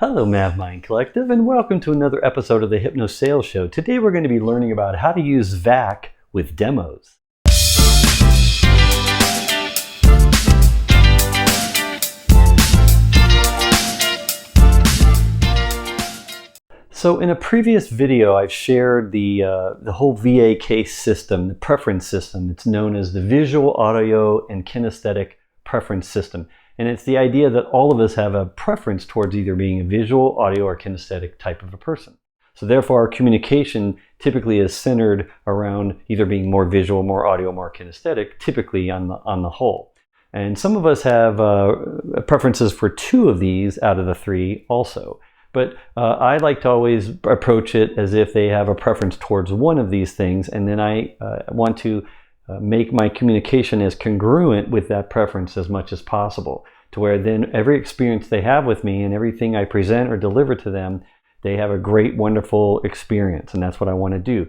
Hello MavMind Collective, and welcome to another episode of the HypnoSales Show. Today we're going to be learning about how to use VAK with demos. So in a previous video I've shared the whole VAK system, the preference system. It's known as the Visual, Audio, and Kinesthetic Preference System. And it's the idea that all of us have a preference towards either being a visual, audio, or kinesthetic type of a person. So therefore our communication typically is centered around either being more visual, more audio, more kinesthetic, typically on the whole. And some of us have preferences for two of these out of the three also. But I like to always approach it as if they have a preference towards one of these things, and then I want to make my communication as congruent with that preference as much as possible, to where then every experience they have with me and everything I present or deliver to them, they have a great, wonderful experience. And that's what I want to do.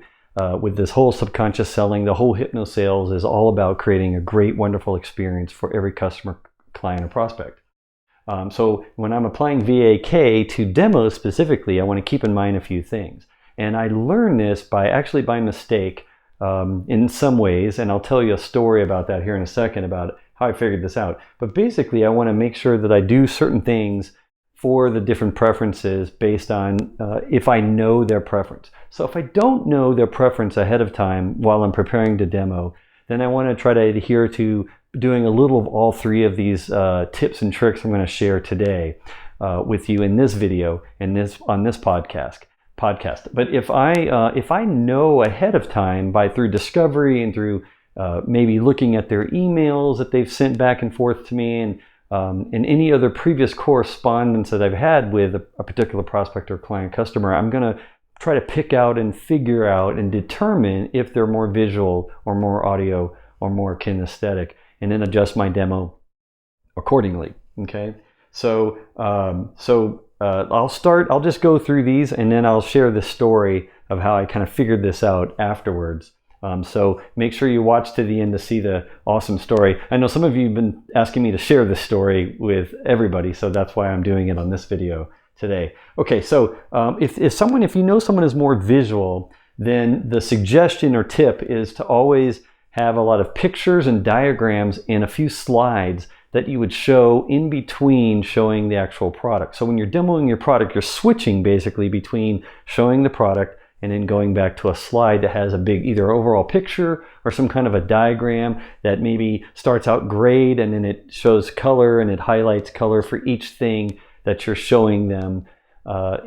With this whole subconscious selling, the whole HypnoSales is all about creating a great, wonderful experience for every customer, client, or prospect. So when I'm applying VAK to demos specifically, I want to keep in mind a few things. And I learned this by mistake in some ways, and I'll tell you a story about that here in a second about how I figured this out. But basically I want to make sure that I do certain things for the different preferences based on if I know their preference. So if I don't know their preference ahead of time while I'm preparing to demo, then I want to try to adhere to doing a little of all three of these tips and tricks I'm going to share today with you in this video and on this podcast. But if I know ahead of time through discovery and through maybe looking at their emails that they've sent back and forth to me and any other previous correspondence that I've had with a particular prospect or client customer, I'm going to try to pick out and figure out and determine if they're more visual or more audio or more kinesthetic, and then adjust my demo accordingly. Okay, so I'll just go through these and then I'll share the story of how I kind of figured this out afterwards. So make sure you watch to the end to see the awesome story. I know some of you have been asking me to share this story with everybody, so that's why I'm doing it on this video today. Okay, so if you know someone is more visual, then the suggestion or tip is to always have a lot of pictures and diagrams in a few slides that you would show in between showing the actual product. So when you're demoing your product, you're switching basically between showing the product and then going back to a slide that has a big either overall picture or some kind of a diagram that maybe starts out grayed and then it shows color and it highlights color for each thing that you're showing them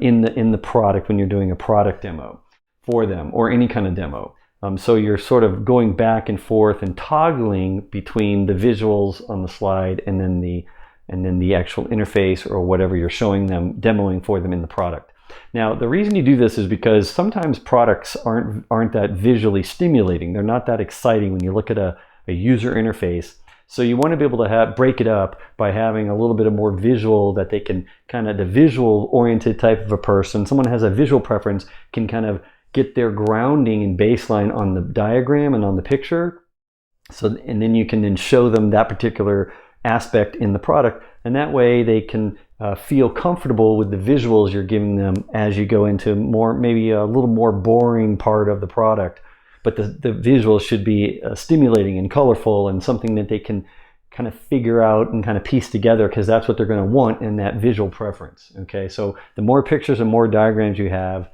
in the product when you're doing a product demo for them or any kind of demo. So you're sort of going back and forth and toggling between the visuals on the slide and then the actual interface or whatever you're showing them, demoing for them in the product. Now, the reason you do this is because sometimes products aren't that visually stimulating. They're not that exciting when you look at a user interface. So you want to be able to break it up by having a little bit of more visual that they can kind of, the visual oriented type of a person, someone who has a visual preference can kind of get their grounding and baseline on the diagram and on the picture. So, and then you can then show them that particular aspect in the product, and that way they can feel comfortable with the visuals you're giving them as you go into maybe a little more boring part of the product. But the visuals should be stimulating and colorful and something that they can kind of figure out and kind of piece together, because that's what they're going to want in that visual preference. Okay, so the more pictures and more diagrams you have,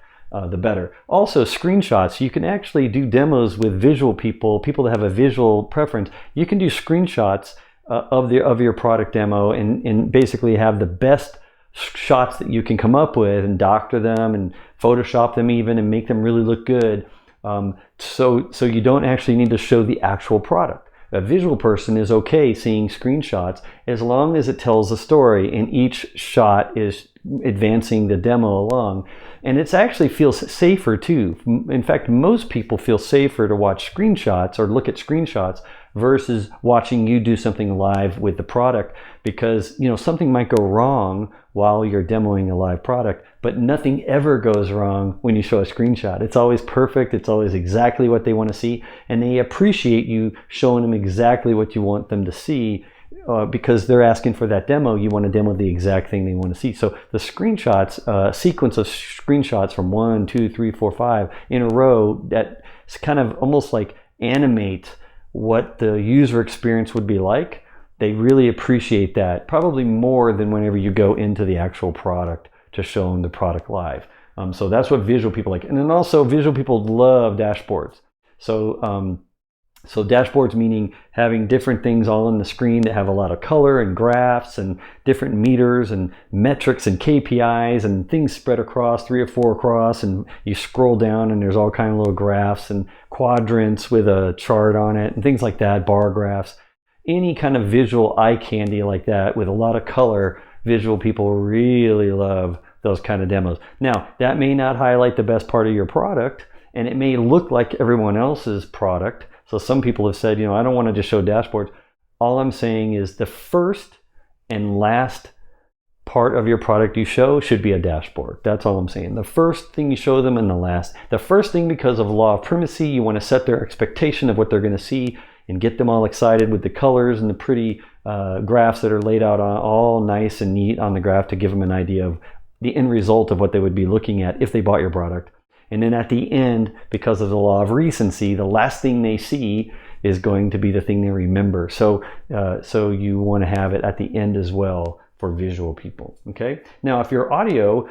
the better. Also, screenshots. You can actually do demos with visual people that have a visual preference. You can do screenshots of your product demo and basically have the best shots that you can come up with and doctor them and Photoshop them even and make them really look good. So you don't actually need to show the actual product. A visual person is okay seeing screenshots as long as it tells a story and each shot is advancing the demo along. And it actually feels safer too. In fact, most people feel safer to watch screenshots or look at screenshots versus watching you do something live with the product, because something might go wrong while you're demoing a live product, but nothing ever goes wrong when you show a screenshot. It's always perfect. It's always exactly what they want to see, and they appreciate you showing them exactly what you want them to see because they're asking for that demo, you want to demo the exact thing they want to see. So the screenshots, sequence of screenshots from 1, 2, 3, 4, 5 in a row, that kind of almost like animate what the user experience would be like. They really appreciate that, probably more than whenever you go into the actual product to show them the product live. So that's what visual people like. And then also visual people love dashboards. So dashboards meaning having different things all on the screen that have a lot of color and graphs and different meters and metrics and KPIs and things spread across, 3 or 4 across, and you scroll down and there's all kind of little graphs and quadrants with a chart on it and things like that, bar graphs. Any kind of visual eye candy like that with a lot of color, visual people really love those kind of demos. Now, that may not highlight the best part of your product, and it may look like everyone else's product. So some people have said, I don't want to just show dashboards. All I'm saying is the first and last part of your product you show should be a dashboard. That's all I'm saying. The first thing you show them and the last. The first thing, because of law of primacy, you want to set their expectation of what they're going to see and get them all excited with the colors and the pretty graphs that are laid out all nice and neat on the graph to give them an idea of the end result of what they would be looking at if they bought your product. And then at the end, because of the law of recency, the last thing they see is going to be the thing they remember. So you want to have it at the end as well for visual people. Okay. Now, if you're audio,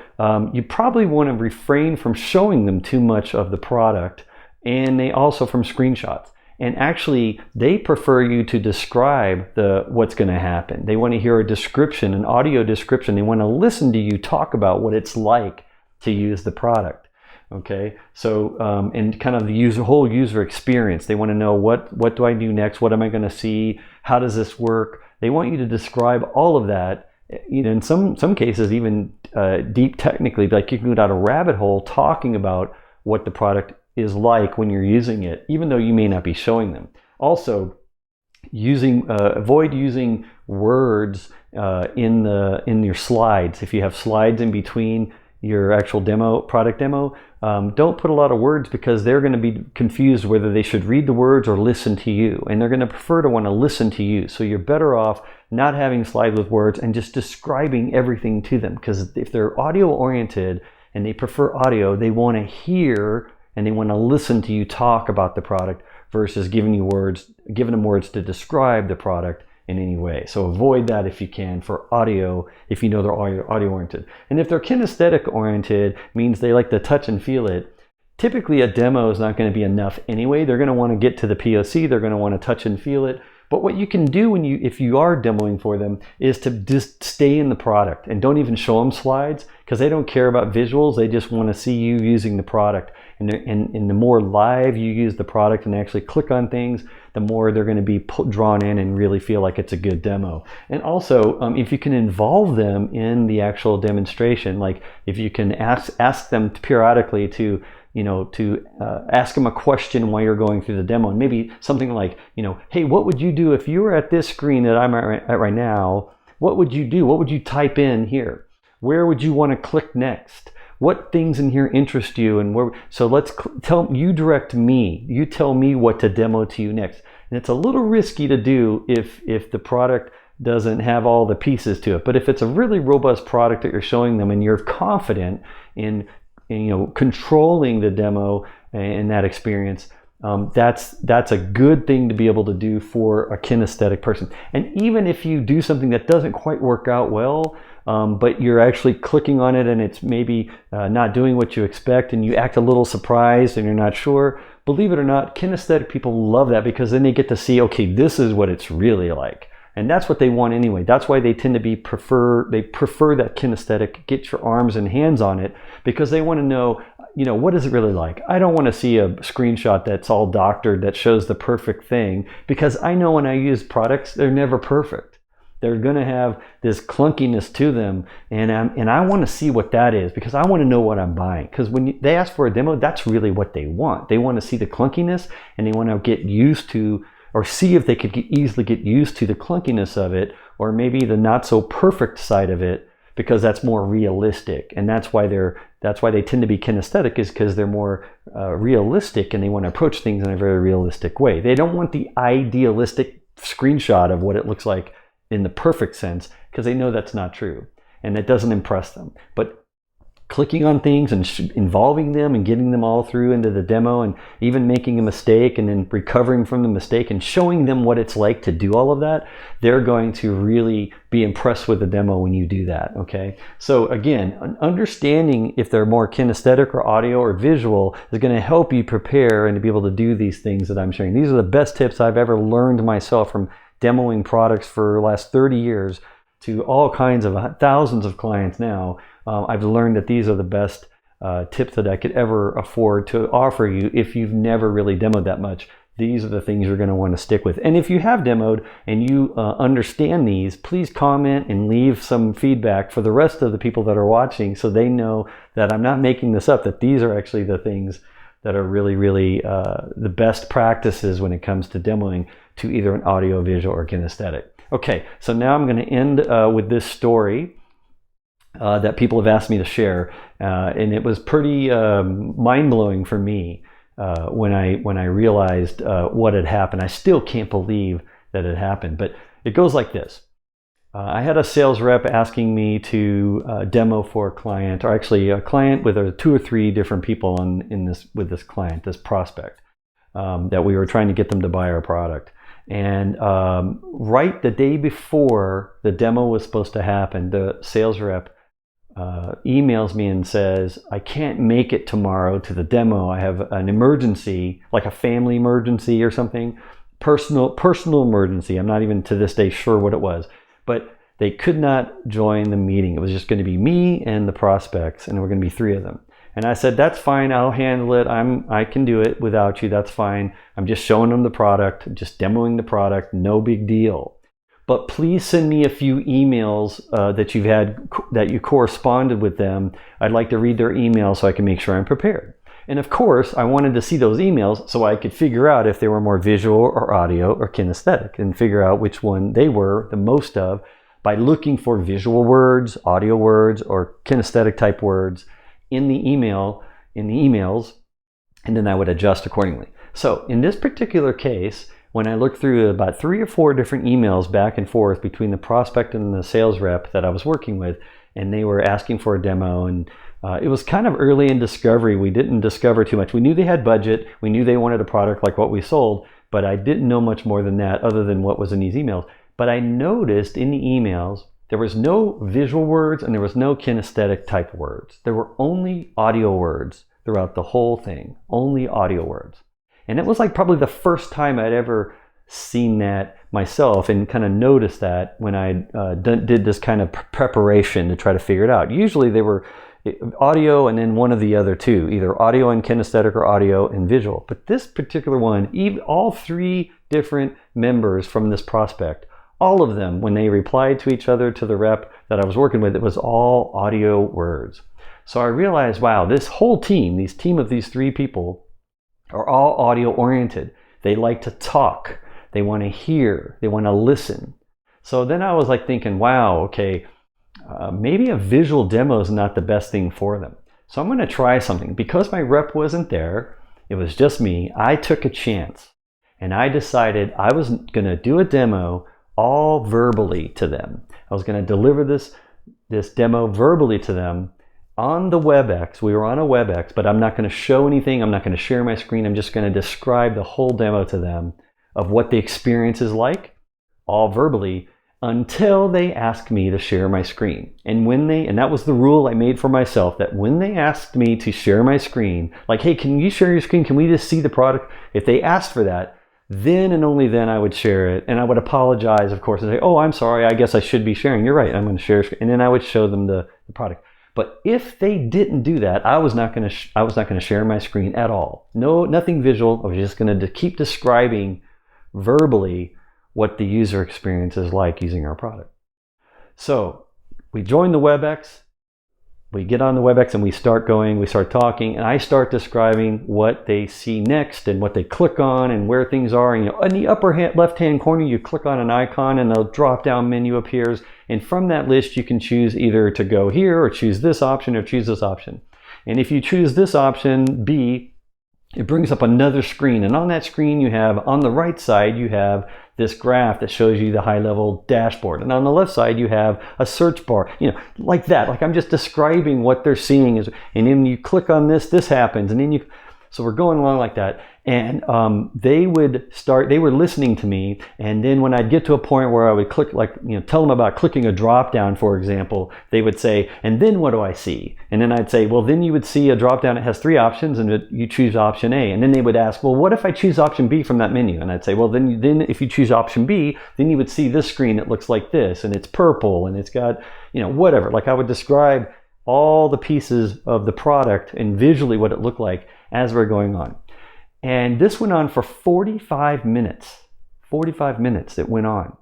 you probably want to refrain from showing them too much of the product, and they also from screenshots. And actually, they prefer you to describe what's going to happen. They want to hear a description, an audio description. They want to listen to you talk about what it's like to use the product. Okay, so and kind of the whole user experience. They want to know what do I do next? What am I going to see? How does this work? They want you to describe all of that. In some cases, even deep technically, like you can go down a rabbit hole talking about what the product is like when you're using it, even though you may not be showing them. Also, avoid using words in your slides. If you have slides in between your actual product demo, don't put a lot of words, because they're going to be confused whether they should read the words or listen to you, and they're going to prefer to want to listen to you. So you're better off not having slides with words and just describing everything to them, because if they're audio oriented and they prefer audio, they want to hear and they want to listen to you talk about the product versus giving them words to describe the product in any way. So avoid that if you can for audio, if you know they're audio oriented. And if they're kinesthetic oriented, means they like to touch and feel it. Typically a demo is not going to be enough anyway. They're going to want to get to the POC, they're going to want to touch and feel it. But what you can do if you are demoing for them is to just stay in the product and don't even show them slides, because they don't care about visuals. They just want to see you using the product. And the more live you use the product and actually click on things, the more they're going to be drawn in and really feel like it's a good demo. And also, if you can involve them in the actual demonstration, like if you can ask them periodically to ask them a question while you're going through the demo, and maybe something like, hey, what would you do if you were at this screen that I'm at right now? What would you do? What would you type in here? Where would you want to click next? What things in here interest you? And so let's direct me. You tell me what to demo to you next. And it's a little risky to do if the product doesn't have all the pieces to it. But if it's a really robust product that you're showing them and you're confident in controlling the demo and that experience, that's a good thing to be able to do for a kinesthetic person. And even if you do something that doesn't quite work out well, but you're actually clicking on it and it's maybe not doing what you expect, and you act a little surprised and you're not sure, believe it or not, kinesthetic people love that, because then they get to see, okay, this is what it's really like. And that's what they want anyway. That's why they tend to prefer that kinesthetic, get your arms and hands on it, because they want to know, what is it really like? I don't want to see a screenshot that's all doctored that shows the perfect thing, because I know when I use products, they're never perfect. They're going to have this clunkiness to them, and I want to see what that is, because I want to know what I'm buying. Because when they ask for a demo, that's really what they want. They want to see the clunkiness, and they want to get used to, or see if they could easily get used to the clunkiness of it, or maybe the not so perfect side of it, because that's more realistic. And that's why they tend to be kinesthetic, is because they're more realistic, and they want to approach things in a very realistic way. They don't want the idealistic screenshot of what it looks like in the perfect sense, because they know that's not true and that doesn't impress them. But clicking on things and involving them and getting them all through into the demo, and even making a mistake and then recovering from the mistake and showing them what it's like to do all of that, they're going to really be impressed with the demo when you do that, okay? So again, understanding if they're more kinesthetic or audio or visual is going to help you prepare and to be able to do these things that I'm sharing. These are the best tips I've ever learned myself from demoing products for the last 30 years to all kinds of thousands of clients now. I've learned that these are the best tips that I could ever afford to offer you if you've never really demoed that much. These are the things you're going to want to stick with. And if you have demoed and you understand these, please comment and leave some feedback for the rest of the people that are watching, so they know that I'm not making this up, that these are actually the things that are really, really the best practices when it comes to demoing to either an audio, visual, or kinesthetic. Okay, so now I'm going to end with this story that people have asked me to share, and it was pretty mind-blowing for me when I realized what had happened. I still can't believe that it happened, but it goes like this. I had a sales rep asking me to demo for a client, or actually a client with 2 or 3 different people with this client, this prospect, that we were trying to get them to buy our product. And right the day before the demo was supposed to happen, the sales rep emails me and says, I can't make it tomorrow to the demo. I have an emergency, like a family emergency or something, personal emergency. I'm not even to this day sure what it was, but they could not join the meeting. It was just going to be me and the prospects, and we're going to be 3 of them. And I said, that's fine, I'll handle it. I can do it without you, that's fine. I'm just showing them the product, just demoing the product, no big deal. But please send me a few emails that you corresponded with them. I'd like to read their emails so I can make sure I'm prepared. And of course, I wanted to see those emails so I could figure out if they were more visual or audio or kinesthetic, and figure out which one they were the most of by looking for visual words, audio words, or kinesthetic type words in the emails, and then I would adjust accordingly. So in this particular case, when I looked through about 3 or 4 different emails back and forth between the prospect and the sales rep that I was working with, and they were asking for a demo, and it was kind of early in discovery. We didn't discover too much. We knew they had budget. We knew they wanted a product like what we sold, but I didn't know much more than that other than what was in these emails. But I noticed in the emails, there was no visual words and there was no kinesthetic type words. There were only audio words throughout the whole thing, only audio words. And it was like probably the first time I'd ever seen that myself, and kind of noticed that when I did this kind of preparation to try to figure it out. Usually they were audio and then one of the other 2, either audio and kinesthetic or audio and visual. But this particular one, even all 3 different members from this prospect, all of them, when they replied to each other, to the rep that I was working with, it was all audio words. So I realized, wow, this whole team, this team of these 3 people, are all audio oriented. They like to talk. They want to hear. They want to listen. So then I was like thinking, wow, okay, maybe a visual demo is not the best thing for them. So I'm going to try something. Because my rep wasn't there, it was just me, I took a chance. And I decided I was going to do a demo all verbally to them. I was going to deliver this demo verbally to them on the WebEx. We were on a WebEx, but I'm not going to show anything. I'm not going to share my screen. I'm just going to describe the whole demo to them of what the experience is like, all verbally, until they ask me to share my screen. And that was the rule I made for myself, that when they asked me to share my screen, like, hey, can you share your screen? Can we just see the product? If they asked for that, then and only then I would share it. And I would apologize, of course, and say, oh, I'm sorry, I guess I should be sharing. You're right, I'm going to share. And then I would show them the product. But if they didn't do that, I was not going to share my screen at all. No, nothing visual. I was just going to keep describing verbally what the user experience is like using our product. So we join the WebEx. We get on the WebEx and we start talking, and I start describing what they see next and what they click on and where things are. And in the upper left-hand corner, you click on an icon and a drop-down menu appears. And from that list, you can choose either to go here or choose this option or choose this option. And if you choose this option, B, it brings up another screen. And on that screen, you have, on the right side, you have this graph that shows you the high level dashboard. And on the left side, you have a search bar, like that. Like I'm just describing what they're seeing. And then you click on this, this happens. And then so we're going along like that. And they were listening to me. And then when I'd get to a point where I would click, tell them about clicking a drop down, for example, they would say, and then what do I see? And then I'd say, well, then you would see a drop down that has 3 options and you choose option A. And then they would ask, well, what if I choose option B from that menu? And I'd say, well, then if you choose option B, then you would see this screen that looks like this, and it's purple, and it's got, whatever. Like I would describe all the pieces of the product and visually what it looked like as we're going on. And this went on for 45 minutes. 45 minutes it went on.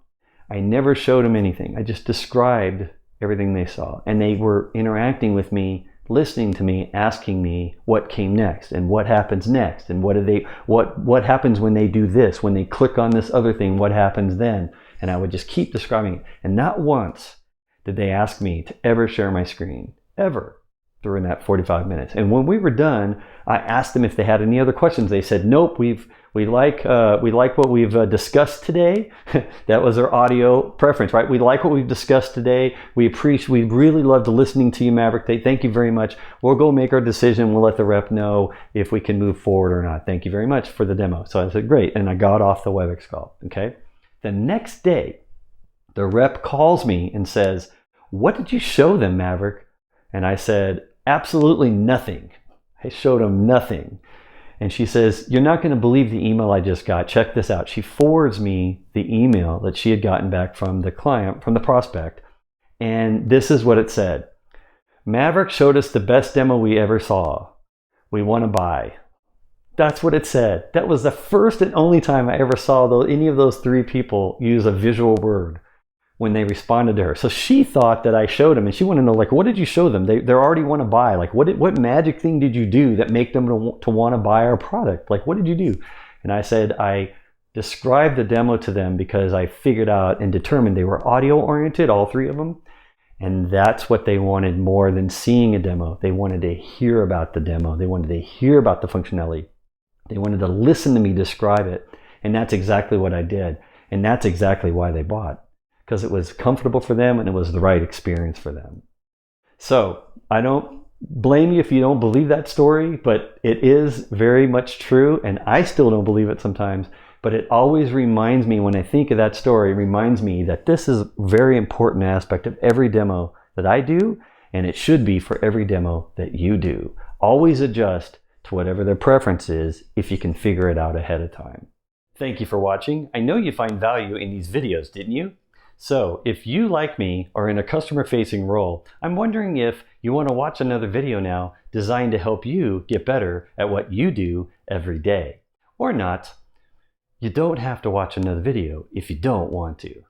I never showed them anything. I just described everything they saw. And they were interacting with me, listening to me, asking me what came next and what happens next and what happens when they do this, when they click on this other thing, what happens then? And I would just keep describing it. And not once did they ask me to ever share my screen, ever, during that 45 minutes. And when we were done, I asked them if they had any other questions. They said, nope, we like what we've discussed today. That was our audio preference, right? We like what we've discussed today. We really loved listening to you, Maverick. Thank you very much. We'll go make our decision. We'll let the rep know if we can move forward or not. Thank you very much for the demo. So I said, great. And I got off the WebEx call, okay? The next day, the rep calls me and says, what did you show them, Maverick? And I said, absolutely nothing. I showed them nothing. And she says, you're not going to believe the email I just got. Check this out. She forwards me the email that she had gotten back from the client, from the prospect. And this is what it said. Maverick showed us the best demo we ever saw. We want to buy. That's what it said. That was the first and only time I ever saw any of those 3 people use a visual word when they responded to her. So she thought that I showed them, and she wanted to know, like, what did you show them? They already want to buy. Like, what magic thing did you do that make them to want to buy our product? Like, what did you do? And I said, I described the demo to them because I figured out and determined they were audio oriented, all 3 of them. And that's what they wanted more than seeing a demo. They wanted to hear about the demo. They wanted to hear about the functionality. They wanted to listen to me describe it. And that's exactly what I did. And that's exactly why they bought. Because it was comfortable for them and it was the right experience for them. So I don't blame you if you don't believe that story, but it is very much true, and I still don't believe it sometimes, but it always reminds me, when I think of that story, it reminds me that this is a very important aspect of every demo that I do, and it should be for every demo that you do. Always adjust to whatever their preference is if you can figure it out ahead of time. Thank you for watching. I know you find value in these videos, didn't you? So if you, like me, are in a customer-facing role, I'm wondering if you want to watch another video now designed to help you get better at what you do every day. Or not. You don't have to watch another video if you don't want to.